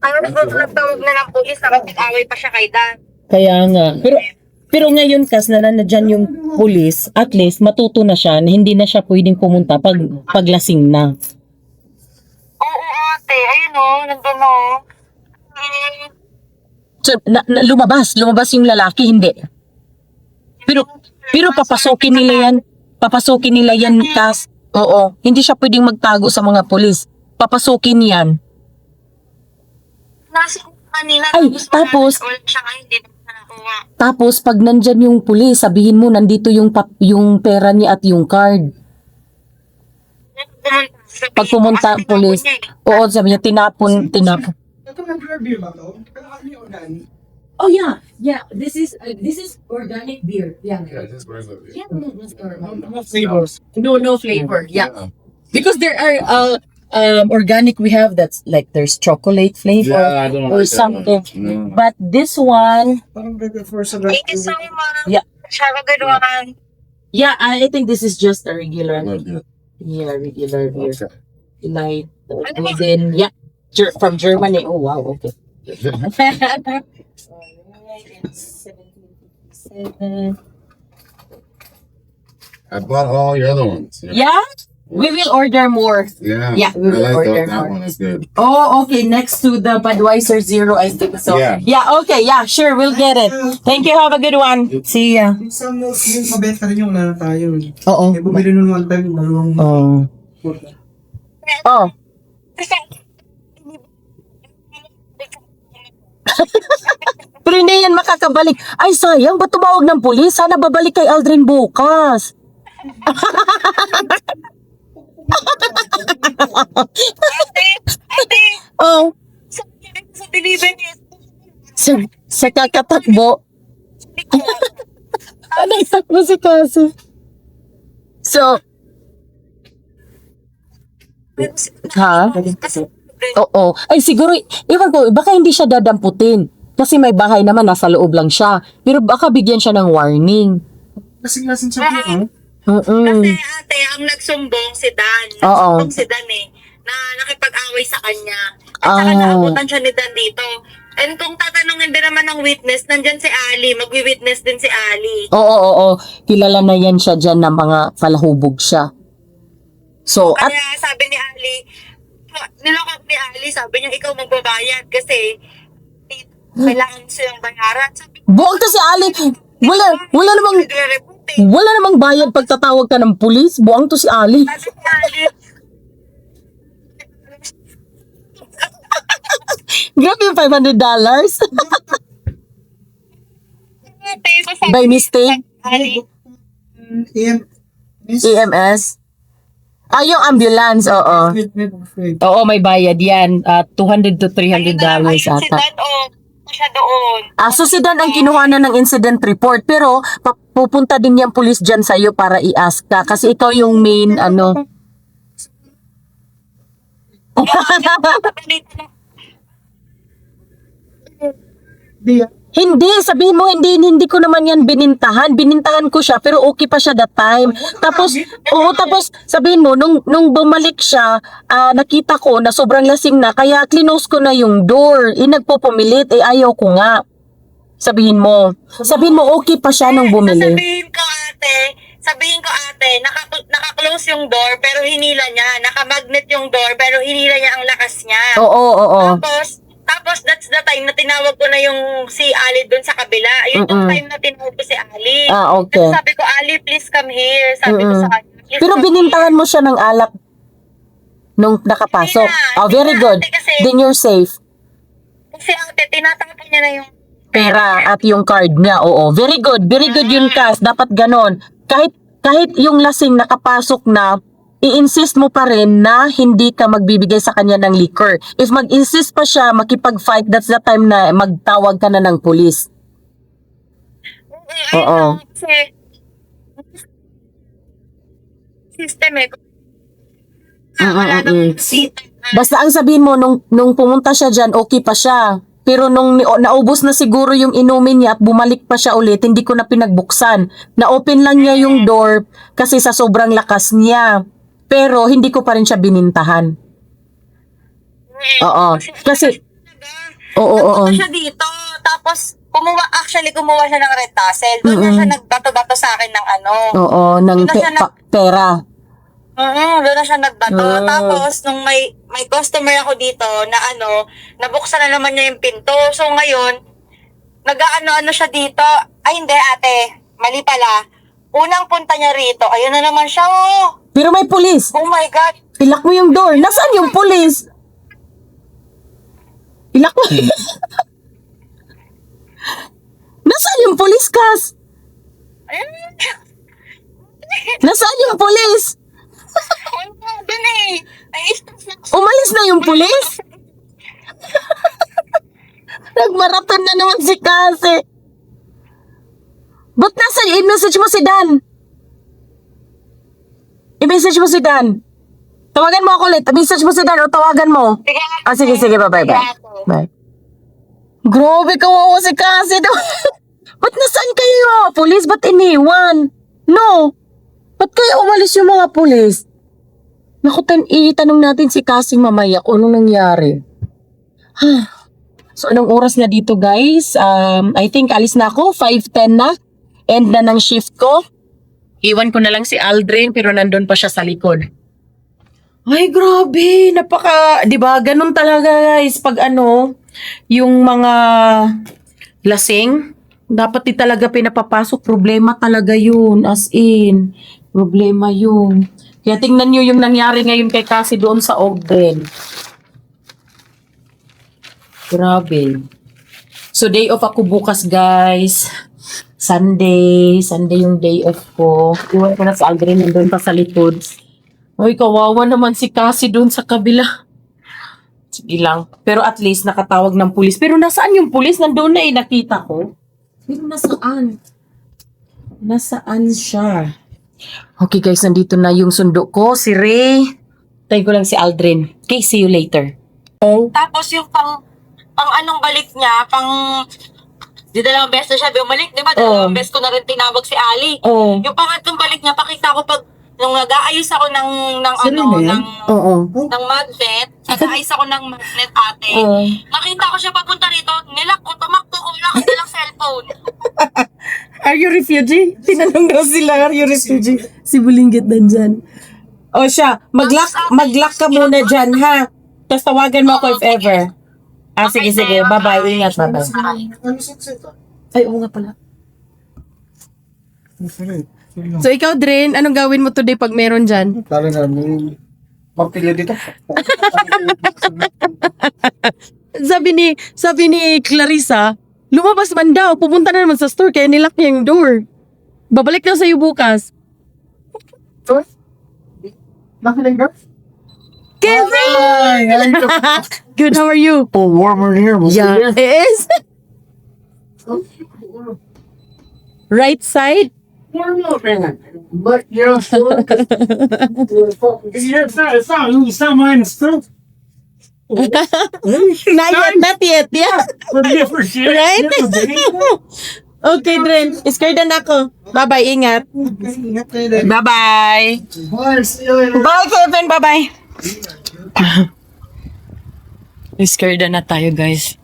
Parang siguro nagtawag na ng pulis, nakapag-away pa siya kay Dan. Kaya nga. Pero ngayon kas na nandiyan yung pulis, at least matuto na siya na hindi na siya pwedeng pumunta paglasing na. Oo ate, ayun o, nandun o. So, lumabas yung lalaki, hindi. Pero papasokin nila yan kas. Oo, hindi siya pwedeng magtago sa mga pulis. Papasokin yan. Nasa kanina, Ay, tapos- wala siya ngayon, hindi na siya nakuha. Tapos pag nandyan yung pulis, sabihin mo nandito yung pera niya at yung card. Pag pumunta ang pulis, oo, sabi niya tinapon. Ito ng beer ba to? Pero ano yung unan? Oh yeah. This is organic beer. Yeah. this regular. What flavors? No flavor. Yeah. Because there are organic we have that's like there's chocolate flavor I don't or like that something. one. No. But this one, Parang regular for sa Thank you so much. Yeah. Have a good one. yeah, I think this is just a regular. Not good. Yeah, regular beer. Okay. Like within from Germany. Oh wow, okay. 17. I bought all your other ones. Yeah, we will order more. Yeah. Yeah, we will I like order that more. one. Is good. Oh, okay. Next to the Budweiser Zero, I think so. Yeah. Okay. Yeah, sure. We'll get it. Thank you. Have a good one. See ya. Some notes yung mabenta rin yung wala na tayo. Oo. Eh, bumili nun one time, dalawang Oh. Pero hindi yan makakabalik. Ay, sayang. Ba't tumawag ng pulis? Sana babalik kay Aldrin bukas. Ate, Oh. sa delivery, Sa kakatakbo. hindi ko. Ano mo si Kasi? So, ha? Oo. Ay, siguro, iwan ko, baka hindi siya dadamputin. Kasi may bahay naman, nasa loob lang siya. Pero baka bigyan siya ng warning. Lasing-lasing siya po, ha? Mm-mm. Kasi ate, ang nagsumbong si Dan. Oo. Nagsumbong si Dan na nakipag-away sa kanya. At saka naabutan siya ni Dan dito. And kung tatanungin din naman ng witness, nandyan si Ali. Magwi-witness din si Ali. Oo. Kilala na yan siya dyan na mga palahubog siya. So, at Kaya sabi ni Ali, nilokap ni Ali, sabi niya, ikaw magbabayad kasi kailangan silang bayaran. Sabi ko, buwag to si Ali. nagre-report eh. Wala namang bayad pag tatawag ka ng pulis. Buwang to si Ali. Sabi ni Ali, Grabe yung $500. By mistake? Ali, EMS? Yung ambulance, oo. Oo, may bayad yan. $200 to $300 ayun si ata. Dan, siya doon. So si Dan ang kinuha na ng incident report. Pero, pupunta din yung pulis dyan sa'yo para i-ask ka. Kasi ikaw yung main, Hindi, sabihin mo, hindi ko naman yan binintahan. Binintahan ko siya, pero okay pa siya that time. Tapos sabihin mo, nung bumalik siya, nakita ko na sobrang lasing na, kaya clinose ko na yung door. Nagpupumilit, ayaw ko nga. Sabihin mo, okay pa siya nung bumili. Sabihin ko ate, naka-close yung door pero hinila niya. Naka-magnet yung door pero hinila niya ang lakas niya. Oo. Tapos that's the time na tinawag ko na yung si Ali doon sa kabila. Ayun yung time na tinawag ko si Ali. Okay. Tapos sabi ko, Ali, please come here. Sabi ko sa kanya. "Please Pero come binintahan mo siya ng alak nung nakapasok. Hindi na, Very good. kasi- Then you're safe. here." Kasi ate, tinatapon niya na yung Pera at yung card niya. Oo. Very good yun, Kas. Dapat ganon. Kahit yung lasing nakapasok na, i-insist mo pa rin na hindi ka magbibigay sa kanya ng liquor. If mag-insist pa siya, makipag-fight, that's the time na magtawag ka na ng pulis. Oo. Kasi, system eh. Basta ang sabihin mo, nung pumunta siya dyan, okay pa siya. Pero nung naubos na siguro yung inumin niya at bumalik pa siya ulit, hindi ko na pinagbuksan. Na-open lang niya yung door kasi sa sobrang lakas niya. Pero hindi ko pa rin siya binintahan. Oo. Kasi, oo. Nagpunta siya dito, tapos kumuha siya ng red tassel. Doon na siya nagbato-bato sa akin ng ano. Oo, ng Doon na siya pera. Doon na siya nagbato. Tapos, nung may customer ako dito na nabuksan na naman niya yung pinto. So, ngayon, nag-ano siya dito. Ay, hindi ate. Mali pala. Unang punta niya rito, ayun na naman siya, oh. Pero may pulis. Oh my God. Ilak mo yung door. Nasaan yung pulis? Ilak mo. Nasaan yung pulis, Kas? Ayun. Nasaan yung pulis? Doon eh. Umalis na yung pulis? Nagmaraton na naman si Kasi. Ba't i-message mo si Dan? I-message mo si Dan. Tawagan mo ako ulit. I-message mo si Dan o tawagan mo. Sige. Bye. Bye. Grabe, kawawa si Kasi. Ba't nasaan kayo? Pulis, ba't iniwan? No. Ba't kaya umalis yung mga pulis? Naku, itanong natin si Kasi mamaya kung anong nangyari. So, anong oras na dito, guys? I think alis na ako. 5:10 na. End na ng shift ko. Iwan ko na lang si Aldrin, pero nandun pa siya sa likod. Ay, grabe. Diba, ganun talaga, guys. Pag yung mga lasing, dapat di talaga pinapapasok. Problema talaga yun. As in, problema yun. Kaya tingnan nyo yung nangyari ngayon kay Kasi doon sa Ogden. Grabe. So, day off ako bukas, guys. Sunday yung day off ko. Iwan ko na sa Aldrin, nandun pa sa likod. Ay, kawawa naman si Kasi doon sa kabila. Sige lang. Pero at least nakatawag ng pulis. Pero nasaan yung pulis? Nandun na nakita ko. Pero nasaan? Nasaan siya? Okay guys, nandito na yung sundo ko. Si Ray. Tayo ko lang si Aldrin. Okay, see you later. Tapos yung pang anong balik niya, di dalawang beses na siya bumalik, di ba? Dalawang beses ko na rin tinawag si Ali. Yung pangatlong balik niya, pakita ko nung nag-aayos ako ng magnet, nag-aayos ako ng magnet ate. Nakita ko siya papunta rito, nilak ko, tumakbo ko, wala ko dalang cellphone. Are you refugee? Tinanong daw sila, are you refugee? Si Bulinggit nandyan. O siya, mag-lock ka muna dyan, ha? Tapos tawagan mo ako if ever. Sige. Bye-bye. Ingat, bye-bye. Ano suksito? Ay, oo nga pala. So, ikaw, Dren, anong gawin mo today pag meron dyan? Lalo na, may pagpila dito. Sabi ni Clarissa, lumabas man daw, pupunta na naman sa store, kaya nilock niya yung door. Babalik daw sa'yo bukas. Nakilang girl? Kevin! Good, how are you? Oh, warmer in here. Yeah, it is. Right side? But you're sure. It's not mine still. Not yet, yeah. Right? Okay, Dren. Scared na ako. Bye-bye, ingat. Bye-bye. Bye, see you later. Bye, Kevin. Bye-bye. Scared na tayo, guys.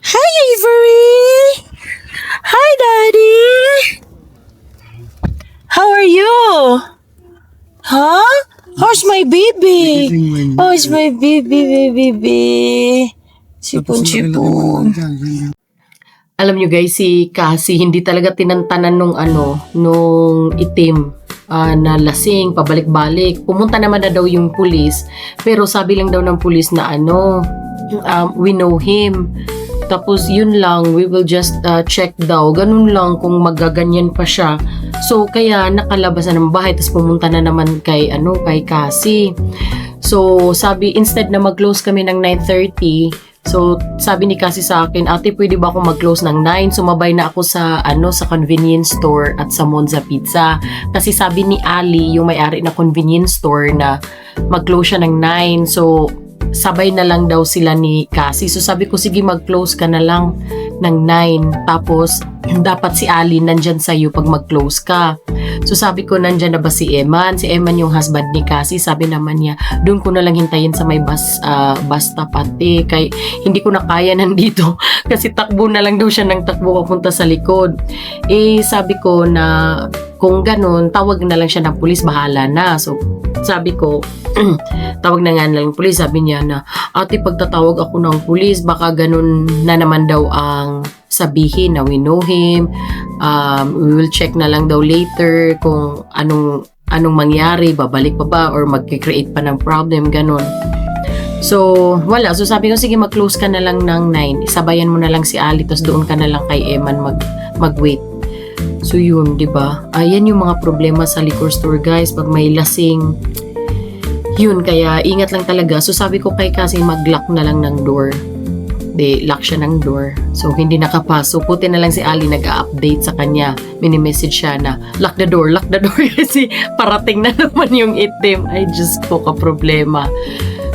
Hi, Avery! Hi, Daddy! How are you? Huh? How's my baby? How's my baby? Sipon. Alam nyo guys, si Kasi hindi talaga tinantanan nung itim na lasing, pabalik-balik. Pumunta naman na daw yung pulis, pero sabi lang daw ng pulis na we know him. Tapos yun lang, we will just check daw. Ganun lang kung magaganyan pa siya. So kaya nakalabas na ng bahay, tapos pumunta na naman kay Kasi. So sabi, instead na mag-close kami ng 9:30, so sabi ni Kasi sa akin, ate, pwede ba ako mag-close ng 9? Sumabay na ako sa convenience store at sa Monza Pizza. Kasi sabi ni Ali, yung may-ari na convenience store, na mag-close siya ng 9. So sabay na lang daw sila ni Cassie. So sabi ko, sige mag-close ka na lang ng 9. Tapos, dapat si Ali nandyan sa'yo pag mag-close ka. So sabi ko, nandyan na ba si Eman? Si Eman yung husband ni Cassie. Sabi naman niya, doon ko na lang hintayin sa may bus stop ate. Kay, hindi ko na kaya nandito. Kasi takbo na lang daw siya ng takbo papunta sa likod. Eh, sabi ko na kung ganun, tawag na lang siya ng pulis, bahala na. So, sabi ko, tawag na nga lang ng pulis. Sabi niya na, ate, pagtatawag ako ng pulis, baka ganun na naman daw ang sabihin na we know him. We will check na lang daw later kung anong mangyari, babalik pa ba or mag-create pa ng problem, ganun. So, wala. So, sabi ko, sige, mag-close ka na lang ng 9. Isabayan mo na lang si Ali, tapos doon ka na lang kay Eman mag-wait. So, yun, di ba? Ayan yung mga problema sa liquor store, guys. Pag may lasing, yun, kaya ingat lang talaga. So, sabi ko kay Cassie, mag-lock na lang ng door. Lock siya ng door. So, hindi nakapasok. Puti na lang si Ali nag-update sa kanya. Mini-message siya na, lock the door. Kasi parating na naman yung itim. Ay, Diyos ko, ka-problema.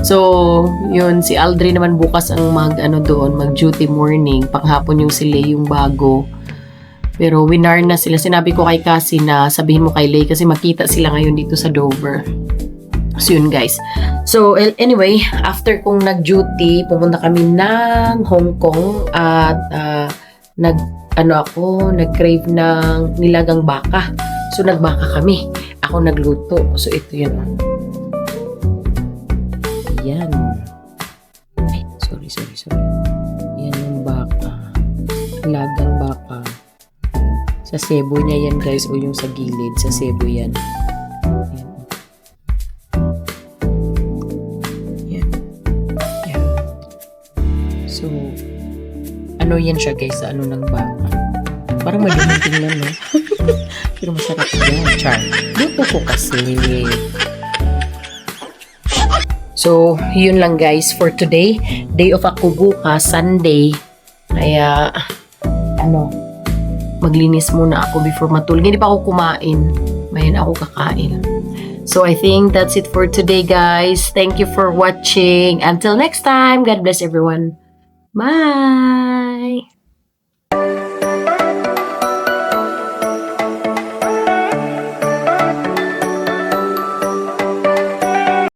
So, yun, si Aldrin naman bukas ang mag-duty morning. Panghapon yung si Lay yung bago. Pero winar na sila. Sinabi ko kay Cassie na sabihin mo kay Lay kasi makita sila ngayon dito sa Dover. So, yun guys. So, anyway, after kong nag-duty, pumunta kami ng Hong Kong at nag-crave ng nilagang baka. So, nagbaka kami. Ako nagluto. So, ito yun. Yan. Ay, sorry. Yan yung baka. Nilagang baka. Sa sebo niya yan guys, o yung sa gilid. Sa sebo yan. So, yan siya guys, sa ng baka. Parang madimang tingnan, no? Pero masarap yan, char. Luto ko kasi. So, yun lang guys for today. Day off ako bukas, Sunday. Kaya, maglinis muna ako before matulog. Hindi pa ako kumain. Mayan ako kakain. So, I think that's it for today, guys. Thank you for watching. Until next time, God bless everyone. Bye!